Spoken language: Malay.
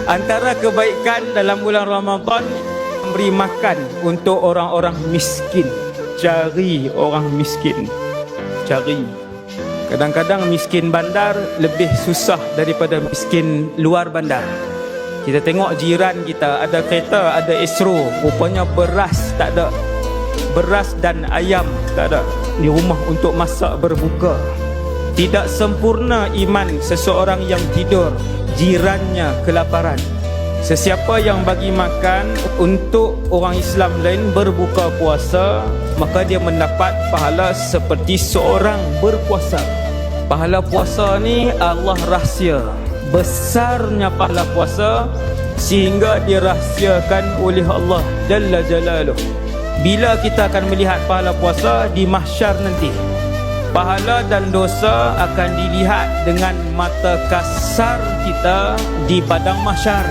Antara kebaikan dalam bulan Ramadan, memberi makan untuk orang-orang miskin. Cari orang miskin. Cari. Kadang-kadang miskin bandar lebih susah daripada miskin luar bandar. Kita tengok jiran kita, ada kereta, ada Esro, rupanya beras tak ada. Beras dan ayam tak ada di rumah untuk masak berbuka. Tidak sempurna iman seseorang yang tidur, jirannya kelaparan. Sesiapa yang bagi makan untuk orang Islam lain berbuka puasa, maka dia mendapat pahala seperti seorang berpuasa. Pahala puasa ni Allah rahsia. Besarnya pahala puasa sehingga dirahsiakan oleh Allah Jalla Jalaluh. Bila kita akan melihat pahala puasa di mahsyar nanti, pahala dan dosa akan dilihat dengan mata kasar kita di padang mahsyar.